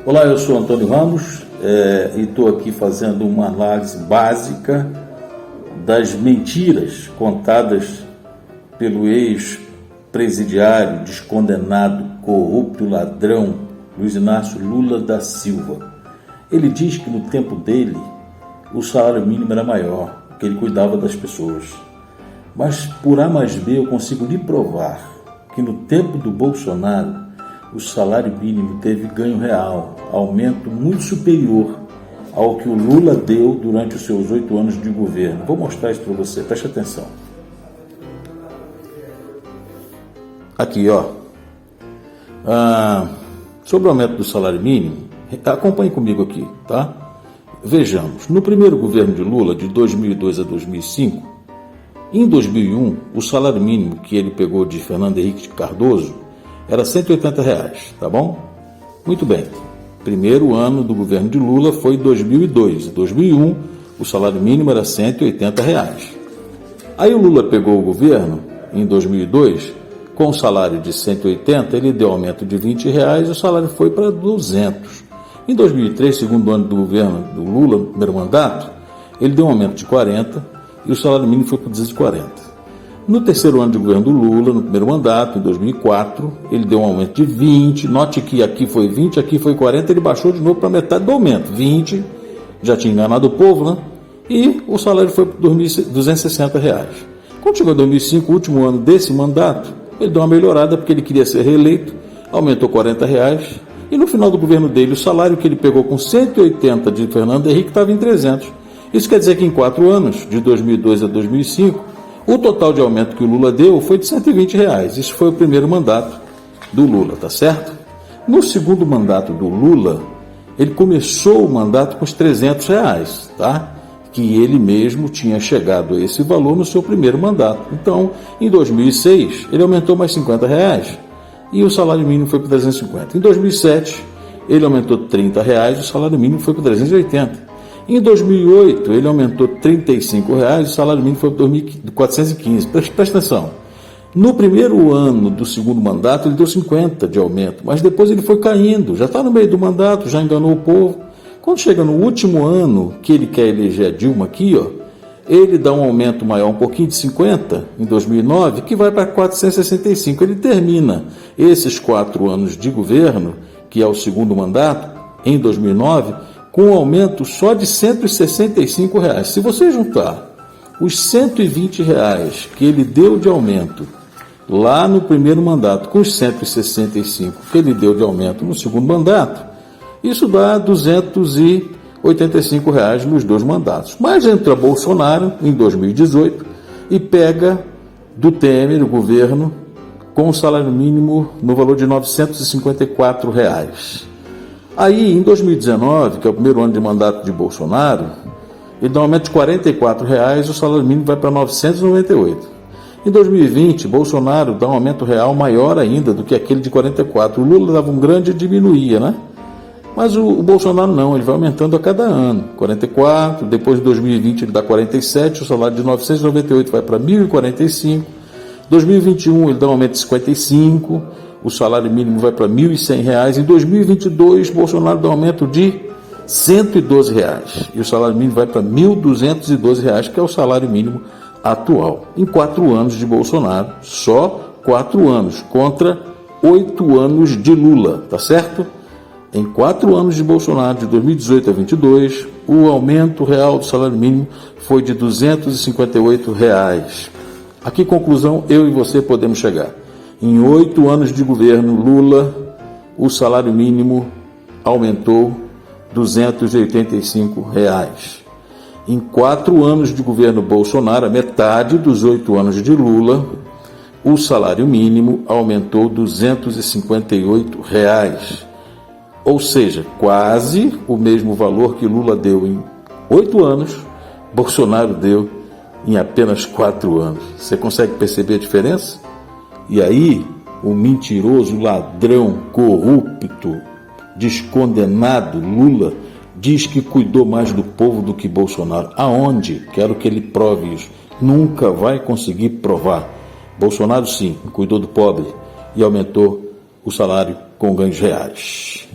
Olá, eu sou Antônio Ramos e estou aqui fazendo uma análise básica das mentiras contadas pelo ex-presidiário, descondenado, corrupto, ladrão Luiz Inácio Lula da Silva. Ele diz que no tempo dele o salário mínimo era maior, que ele cuidava das pessoas. Mas por A mais B eu consigo lhe provar que no tempo do Bolsonaro o salário mínimo teve ganho real, aumento muito superior ao que o Lula deu durante os seus 8 anos de governo. Vou mostrar isso para você, preste atenção. Aqui, ó. Sobre o aumento do salário mínimo, acompanhe comigo aqui, tá? Vejamos, no primeiro governo de Lula, de 2002 a 2005, em 2001, o salário mínimo que ele pegou de Fernando Henrique Cardoso era R$ 180, tá bom? Muito bem. Primeiro ano do governo de Lula foi 2002. Em 2001, o salário mínimo era R$ 180. Aí o Lula pegou o governo em 2002, com o salário de 180, ele deu aumento de R$ 20 e o salário foi para 200. Em 2003, segundo ano do governo do Lula, no primeiro mandato, ele deu um aumento de 40 e o salário mínimo foi para 240. No terceiro ano de governo do Lula, no primeiro mandato, em 2004, ele deu um aumento de 20, note que aqui foi 20, aqui foi 40, ele baixou de novo para metade do aumento, 20, já tinha enganado o povo, né? E o salário foi para R$ 260. Quando chegou em 2005, o último ano desse mandato, ele deu uma melhorada porque ele queria ser reeleito, aumentou R$ 40, e no final do governo dele, o salário que ele pegou com 180 de Fernando Henrique estava em 300. Isso quer dizer que em 4 anos, de 2002 a 2005, o total de aumento que o Lula deu foi de R$ 120. Isso foi o primeiro mandato do Lula, tá certo? No segundo mandato do Lula, ele começou o mandato com os R$ 300, tá? Que ele mesmo tinha chegado a esse valor no seu primeiro mandato. Então, em 2006, ele aumentou mais R$ 50 e o salário mínimo foi para 350. Em 2007, ele aumentou R$ 30, o salário mínimo foi para 380. Em 2008, ele aumentou R$ 35 e o salário mínimo foi para 415. Presta atenção. No primeiro ano do segundo mandato, ele deu 50 de aumento, mas depois ele foi caindo. Já está no meio do mandato, já enganou o povo. Quando chega no último ano que ele quer eleger a Dilma aqui, ó, ele dá um aumento maior, um pouquinho de 50, em 2009, que vai para 465. Ele termina esses 4 anos de governo, que é o segundo mandato, em 2009, com um aumento só de R$ 165. Se você juntar os R$ 120 que ele deu de aumento lá no primeiro mandato com os 165 que ele deu de aumento no segundo mandato, isso dá R$ 285 nos 2 mandatos. Mas entra Bolsonaro em 2018 e pega do Temer, o governo, com o salário mínimo no valor de R$ 954. Aí, em 2019, que é o primeiro ano de mandato de Bolsonaro, ele dá um aumento de R$ 44, o salário mínimo vai para R$ 998. Em 2020, Bolsonaro dá um aumento real maior ainda do que aquele de 44. O Lula dava um grande e diminuía, né? Mas o Bolsonaro não, ele vai aumentando a cada ano. 44, depois de 2020 ele dá 47, o salário de 998 vai para 1.045. 2021 ele dá um aumento de 55, o salário mínimo vai para R$ 1.100. Em 2022, Bolsonaro dá um aumento de R$ 112 e o salário mínimo vai para R$ 1.212, que é o salário mínimo atual. Em 4 anos de Bolsonaro, só 4 anos, contra 8 anos de Lula, tá certo? Em 4 anos de Bolsonaro, de 2018 a 2022, o aumento real do salário mínimo foi de R$ 258. A que conclusão eu e você podemos chegar? Em 8 anos de governo Lula, o salário mínimo aumentou R$ 285. Em 4 anos de governo Bolsonaro, a metade dos 8 anos de Lula, o salário mínimo aumentou R$ 258. Ou seja, quase o mesmo valor que Lula deu em 8 anos, Bolsonaro deu em apenas 4 anos. Você consegue perceber a diferença? E aí, o mentiroso, ladrão, corrupto, descondenado Lula diz que cuidou mais do povo do que Bolsonaro. Aonde? Quero que ele prove isso. Nunca vai conseguir provar. Bolsonaro, sim, cuidou do pobre e aumentou o salário com ganhos reais.